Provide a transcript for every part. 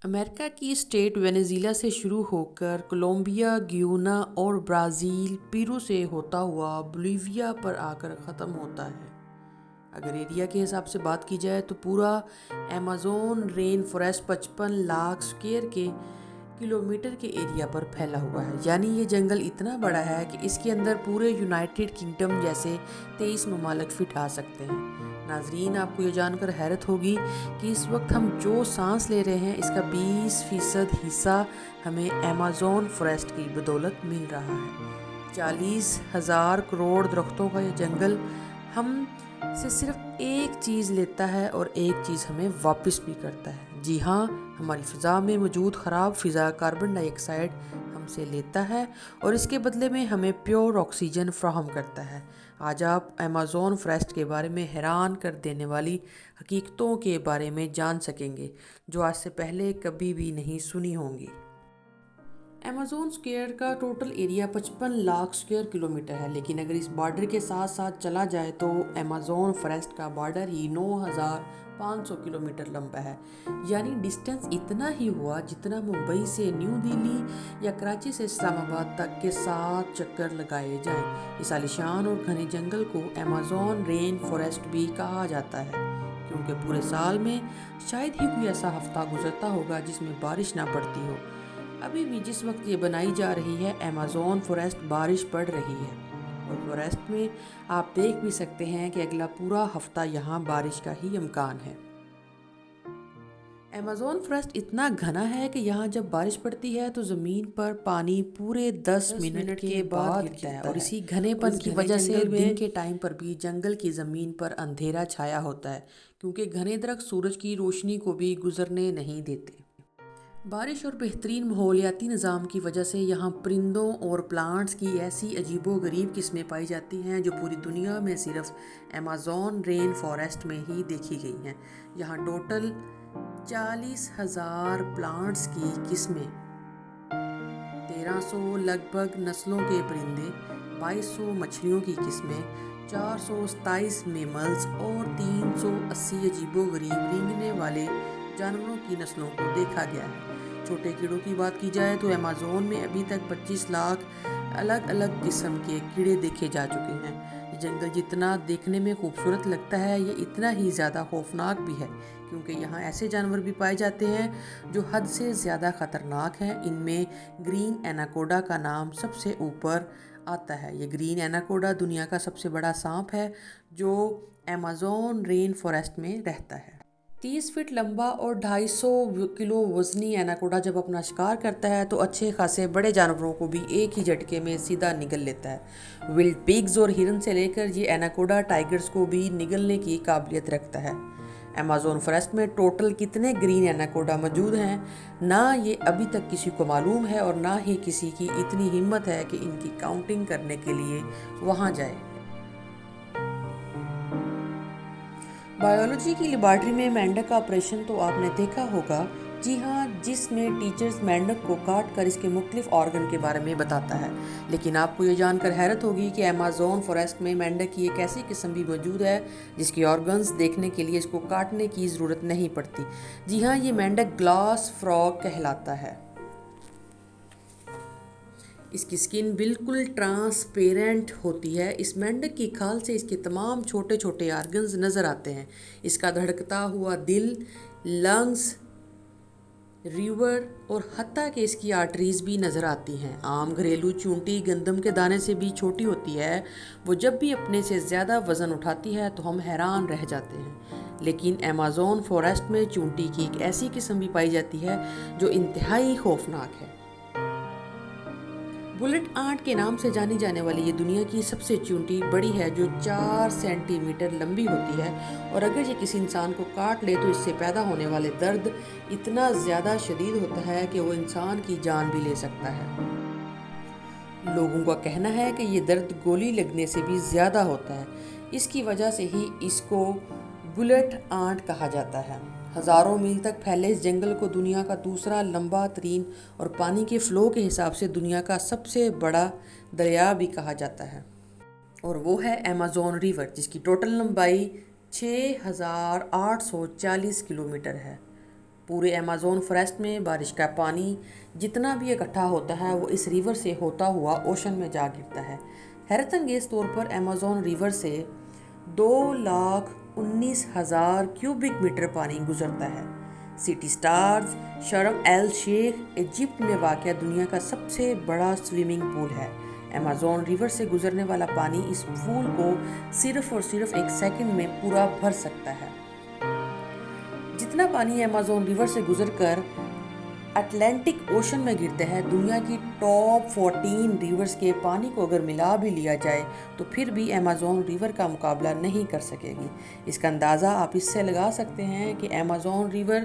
امریکہ کی state Venezuela سے شروع ہو کر کولمبیا، گیانا اور برازیل، پیرو سے ہوتا ہوا بولیویا پر آ کر ختم ہوتا ہے۔ اگر ایریا کے حساب سے بات کی جائے تو پورا Amazon rain forest 55 lakh square کے کلومیٹر کے ایریا پر پھیلا ہوا ہے۔ یعنی یہ جنگل اتنا بڑا ہے کہ اس کے اندر پورے یونائٹڈ کنگڈم جیسے 23 ممالک فٹ آ سکتے ہیں۔ ناظرین، آپ کو یہ جان کر حیرت ہوگی کہ اس وقت ہم جو سانس لے رہے ہیں اس کا 20% حصہ ہمیں ایمیزون فارسٹ کی بدولت مل رہا ہے۔ 40,000 کروڑ درختوں کا یہ جنگل ہم سے صرف ایک چیز لیتا ہے اور ایک چیز ہمیں واپس بھی کرتا ہے۔ جی ہاں، ہماری فضا میں موجود خراب فضا کاربن ڈائی آکسائیڈ ہم سے لیتا ہے اور اس کے بدلے میں ہمیں پیور آکسیجن فراہم کرتا ہے۔ آج آپ ایمیزون فارسٹ کے بارے میں حیران کر دینے والی حقیقتوں کے بارے میں جان سکیں گے جو آج سے پہلے کبھی بھی نہیں سنی ہوں گی۔ ایمیزون اسکوائر کا total area 55 lakh square kilometre ہے، لیکن اگر اس بارڈر کے ساتھ ساتھ چلا جائے تو ایمیزون فارسٹ کا بارڈر ہی 9,500 کلومیٹر لمبا ہے۔ یعنی ڈسٹنس اتنا ہی ہوا جتنا ممبئی سے نیو دہلی یا کراچی سے اسلام آباد تک کے 7 چکر لگائے جائیں۔ اس عالیشان اور گھنے جنگل کو ایمیزون رین فارسٹ بھی کہا جاتا ہے کیونکہ پورے سال میں شاید ہی کوئی ایسا ہفتہ گزرتا ہوگا جس میں بارش نہ پڑتی ہو۔ ابھی بھی جس وقت یہ بنائی جا رہی ہے ایمیزون فارسٹ بارش پڑ رہی ہے اور فارسٹ میں آپ دیکھ بھی سکتے ہیں کہ اگلا پورا ہفتہ یہاں بارش کا ہی امکان ہے۔ ایمیزون فارسٹ اتنا گھنا ہے کہ یہاں جب بارش پڑتی ہے تو زمین پر پانی پورے 10 منٹ کے بعد گرتا ہے اور اسی گھنے پن کی وجہ سے دن کے ٹائم پر بھی جنگل کی زمین پر اندھیرا چھایا ہوتا ہے کیونکہ گھنے درخت سورج کی روشنی کو بھی گزرنے نہیں دیتے۔ بارش اور بہترین ماحولیاتی نظام کی وجہ سے یہاں پرندوں اور پلانٹس کی ایسی عجیب و غریب قسمیں پائی جاتی ہیں جو پوری دنیا میں صرف ایمیزون رین فارسٹ میں ہی دیکھی گئی ہیں۔ یہاں ٹوٹل 40,000 پلانٹس کی قسمیں، 1,300 لگ بھگ نسلوں کے پرندے، 2,200 مچھلیوں کی قسمیں، 427 میملز اور 380 عجیب و غریب رینگنے والے جانوروں کی نسلوں کو دیکھا گیا ہے۔ چھوٹے کیڑوں کی بات کی جائے تو ایمیزون میں ابھی تک 25 لاکھ الگ الگ قسم کے کیڑے دیکھے جا چکے ہیں۔ یہ جنگل جتنا دیکھنے میں خوبصورت لگتا ہے یہ اتنا ہی زیادہ خوفناک بھی ہے کیونکہ یہاں ایسے جانور بھی پائے جاتے ہیں جو حد سے زیادہ خطرناک ہیں۔ ان میں گرین ایناکوڈا کا نام سب سے اوپر آتا ہے۔ یہ گرین ایناکوڈا دنیا کا سب سے بڑا سانپ ہے جو ایمیزون رین فارسٹ میں رہتا ہے۔ 30 فٹ لمبا اور 250 کلو وزنی ایناکوڈا جب اپنا شکار کرتا ہے تو اچھے خاصے بڑے جانوروں کو بھی ایک ہی جھٹکے میں سیدھا نگل لیتا ہے۔ ولڈ پگز اور ہرن سے لے کر یہ ایناکوڈا ٹائیگرز کو بھی نگلنے کی قابلیت رکھتا ہے۔ ایمیزون فارسٹ میں ٹوٹل کتنے گرین ایناکوڈا موجود ہیں نہ یہ ابھی تک کسی کو معلوم ہے اور نہ ہی کسی کی اتنی ہمت ہے کہ ان کی کاؤنٹنگ کرنے کے لیے وہاں جائے۔ بائیولوجی کی لیبارٹری میں مینڈک کا آپریشن تو آپ نے دیکھا ہوگا، جی ہاں، جس میں ٹیچرز مینڈک کو کاٹ کر اس کے مختلف آرگن کے بارے میں بتاتا ہے۔ لیکن آپ کو یہ جان کر حیرت ہوگی کہ ایمیزون فارسٹ میں مینڈک کی ایک ایسی قسم بھی موجود ہے جس کی آرگنز دیکھنے کے لیے اس کو کاٹنے کی ضرورت نہیں پڑتی۔ جی ہاں، یہ مینڈک گلاس فراگ کہلاتا ہے۔ اس کی سکن بالکل ٹرانسپیرنٹ ہوتی ہے۔ اس مینڈک کی کھال سے اس کے تمام چھوٹے چھوٹے آرگنز نظر آتے ہیں۔ اس کا دھڑکتا ہوا دل، لنگز، لیور اور حتیٰ کہ اس کی آرٹریز بھی نظر آتی ہیں۔ عام گھریلو چونٹی گندم کے دانے سے بھی چھوٹی ہوتی ہے۔ وہ جب بھی اپنے سے زیادہ وزن اٹھاتی ہے تو ہم حیران رہ جاتے ہیں۔ لیکن ایمیزون فارسٹ میں چونٹی کی ایک ایسی قسم بھی پائی جاتی ہے جو انتہائی خوفناک ہے۔ بلٹ آنٹ کے نام سے جانی جانے والی یہ دنیا کی سب سے چونٹی بڑی ہے جو 4 سینٹی میٹر لمبی ہوتی ہے اور اگر یہ کسی انسان کو کاٹ لے تو اس سے پیدا ہونے والے درد اتنا زیادہ شدید ہوتا ہے کہ وہ انسان کی جان بھی لے سکتا ہے۔ لوگوں کا کہنا ہے کہ یہ درد گولی لگنے سے بھی زیادہ ہوتا ہے۔ اس کی وجہ سے ہی اس کو بلٹ آنٹ کہا جاتا ہے۔ ہزاروں میل تک پھیلے اس جنگل کو دنیا کا دوسرا لمبا ترین اور پانی کے فلو کے حساب سے دنیا کا سب سے بڑا دریا بھی کہا جاتا ہے، اور وہ ہے ایمیزون ریور جس کی ٹوٹل لمبائی 6,840 کلومیٹر ہے۔ پورے ایمیزون فاریسٹ میں بارش کا پانی جتنا بھی اکٹھا ہوتا ہے وہ اس ریور سے ہوتا ہوا اوشن میں جا گرتا ہے۔ حیرت انگیز طور پر ایمیزون ریور سے 2,19,000 کیوبک میٹر پانی گزرتا ہے۔ سٹی سٹارز شرم ایل شیخ ایجپٹ میں واقع دنیا کا سب سے بڑا سوئمنگ پول ہے۔ ایمیزون ریور سے گزرنے والا پانی اس پول کو صرف اور صرف 1 سیکنڈ میں پورا بھر سکتا ہے۔ جتنا پانی ایمیزون ریور سے گزر کر اٹلانٹک اوشن میں گرتا ہے، دنیا کی ٹاپ 14 ریورز کے پانی کو اگر ملا بھی لیا جائے تو پھر بھی ایمیزون ریور کا مقابلہ نہیں کر سکے گی۔ اس کا اندازہ آپ اس سے لگا سکتے ہیں کہ ایمیزون ریور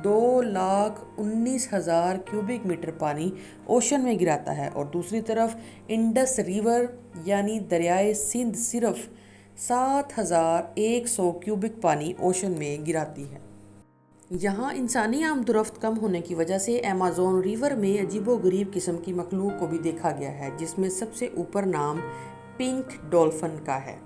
2,19,000 کیوبک میٹر پانی اوشن میں گراتا ہے، اور دوسری طرف انڈس ریور یعنی دریائے سندھ صرف 7,100 کیوبک پانی اوشن میں گراتی ہے۔ یہاں انسانی آمد و رفت کم ہونے کی وجہ سے ایمیزون ریور میں عجیب و غریب قسم کی مخلوق کو بھی دیکھا گیا ہے، جس میں سب سے اوپر نام پنک ڈولفن کا ہے۔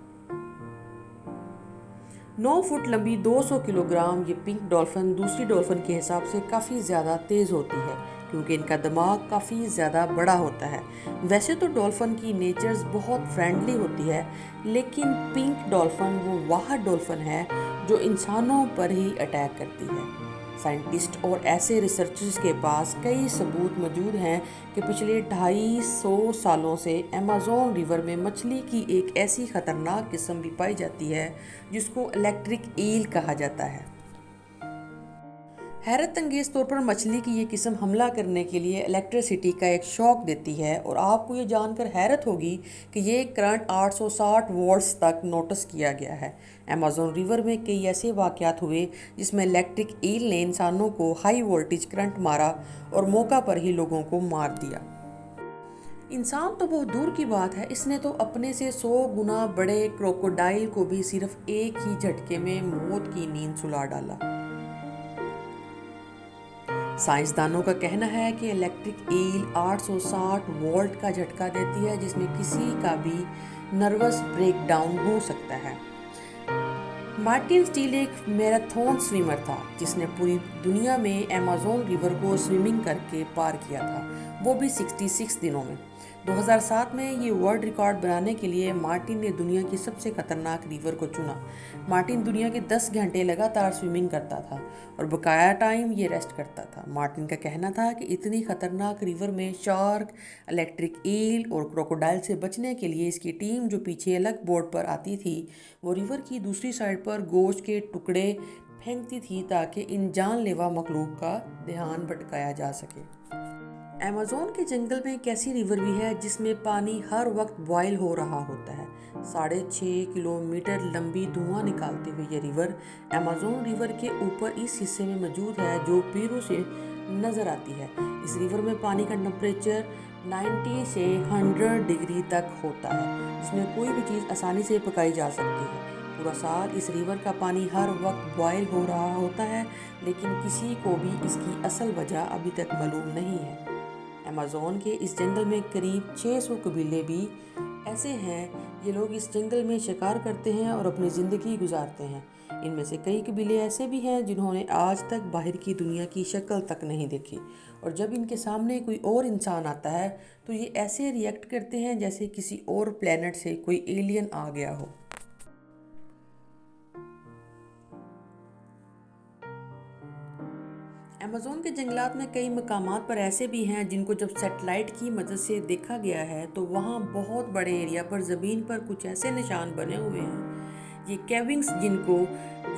9 فٹ لمبی 200 کلو گرام یہ پنک ڈولفن دوسری ڈولفن کے حساب سے کافی زیادہ تیز ہوتی ہے، کیونکہ ان کا دماغ کافی زیادہ بڑا ہوتا ہے۔ ویسے تو ڈولفن کی نیچرز بہت فرینڈلی ہوتی ہے، لیکن پنک ڈولفن وہ واحد ڈولفن ہے جو انسانوں پر ہی اٹیک کرتی ہے۔ سائنٹسٹ اور ایسے ریسرچرز کے پاس کئی ثبوت موجود ہیں کہ پچھلے 250 سالوں سے ایمیزون ریور میں مچھلی کی ایک ایسی خطرناک قسم بھی پائی جاتی ہے جس کو الیکٹرک ایل کہا جاتا ہے۔ حیرت انگیز طور پر مچھلی کی یہ قسم حملہ کرنے کے لیے الیکٹریسٹی کا ایک شاک دیتی ہے، اور آپ کو یہ جان کر حیرت ہوگی کہ یہ کرنٹ 860 وولٹس تک نوٹس کیا گیا ہے۔ ایمیزون ریور میں کئی ایسے واقعات ہوئے جس میں الیکٹرک ایل نے انسانوں کو ہائی وولٹیج کرنٹ مارا اور موقع پر ہی لوگوں کو مار دیا۔ انسان تو بہت دور کی بات ہے، اس نے تو اپنے سے 100 گنا بڑے کروکوڈائل کو بھی صرف ایک ہی جھٹکے میں موت کی نیند سلا ڈالا۔ سائنسدانوں کا کہنا ہے کہ الیکٹرک ایل 860 وولٹ کا جھٹکا دیتی ہے، جس میں کسی کا بھی نروس بریک ڈاؤن ہو سکتا ہے۔ مارٹن سٹیل ایک میراتھن سوئمر تھا جس نے پوری دنیا میں ایمیزون ریور کو سوئمنگ کر کے پار کیا تھا، وہ بھی 66 دنوں میں۔ 2007 میں یہ ورلڈ ریکارڈ بنانے کے لیے مارٹن نے دنیا کی سب سے خطرناک ریور کو چنا۔ مارٹن دنیا کے 10 گھنٹے لگاتار سوئمنگ کرتا تھا اور بقایا ٹائم یہ ریسٹ کرتا تھا۔ مارٹن کا کہنا تھا کہ اتنی خطرناک ریور میں شارک، الیکٹرک ایل اور کروکوڈائل سے بچنے کے لیے اس کی ٹیم جو پیچھے الگ بورڈ پر آتی تھی، وہ ریور کی دوسری سائڈ پر گوشت کے ٹکڑے پھینکتی تھی تاکہ ان جان لیوا مخلوق کا دھیان بھٹکایا جا سکے۔ ایمیزون کے جنگل میں ایک ایسی ریور بھی ہے جس میں پانی ہر وقت بوائل ہو رہا ہوتا ہے۔ 6.5 کلومیٹر لمبی دھواں نکالتے ہوئے یہ ریور ایمیزون ریور کے اوپر اس حصے میں موجود ہے جو پیرو سے نظر آتی ہے۔ اس ریور میں پانی کا ٹمپریچر 90 سے 100 ڈگری تک ہوتا ہے، جس میں کوئی بھی چیز آسانی سے پکائی جا سکتی ہے۔ پورا سال اس ریور کا پانی ہر وقت بوائل ہو رہا ہوتا ہے، لیکن کسی کو بھی اس کی اصل وجہ ابھی تک معلوم نہیں ہے۔ ایمیزون کے اس جنگل میں قریب 600 قبیلے بھی ایسے ہیں۔ یہ لوگ اس جنگل میں شکار کرتے ہیں اور اپنی زندگی گزارتے ہیں۔ ان میں سے کئی قبیلے ایسے بھی ہیں جنہوں نے آج تک باہر کی دنیا کی شکل تک نہیں دیکھی، اور جب ان کے سامنے کوئی اور انسان آتا ہے تو یہ ایسے ری ایکٹ کرتے ہیں جیسے کسی اور پلینٹ سے کوئی ایلین آ گیا ہو۔ ایمیزون کے جنگلات میں کئی مقامات پر ایسے بھی ہیں جن کو جب سیٹلائٹ کی مدد سے دیکھا گیا ہے تو وہاں بہت بڑے ایریا پر زمین پر کچھ ایسے نشان بنے ہوئے ہیں، یہ کیونگز جن کو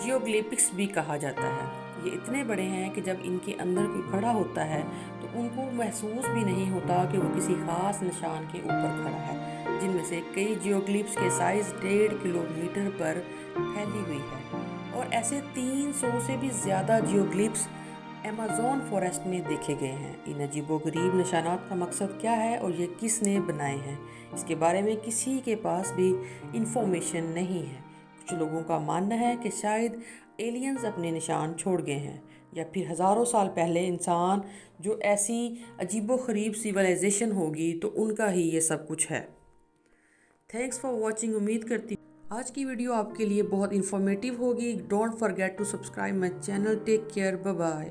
جیوگلیپکس بھی کہا جاتا ہے۔ یہ اتنے بڑے ہیں کہ جب ان کے اندر کوئی کھڑا ہوتا ہے تو ان کو محسوس بھی نہیں ہوتا کہ وہ کسی خاص نشان کے اوپر کھڑا ہے، جن میں سے کئی جیوگلیپس کے سائز 1.5 کلومیٹر پر پھیلی ہوئی ہے، اور ایسے 300 سے بھی زیادہ جیوگلیپس ایمیزون فاریسٹ میں دیکھے گئے ہیں۔ ان عجیب و غریب نشانات کا مقصد کیا ہے اور یہ کس نے بنائے ہیں، اس کے بارے میں کسی کے پاس بھی انفارمیشن نہیں ہے۔ کچھ لوگوں کا ماننا ہے کہ شاید ایلینز اپنے نشان چھوڑ گئے ہیں، یا پھر ہزاروں سال پہلے انسان جو ایسی عجیب و غریب سیولائزیشن ہوگی تو ان کا ہی یہ سب کچھ ہے۔ تھینکس فار واچنگ، امید کرتی ہوں آج کی ویڈیو آپ کے لیے بہت انفارمیٹیو ہوگی۔ Don't forget to subscribe my channel. Take care, bye bye.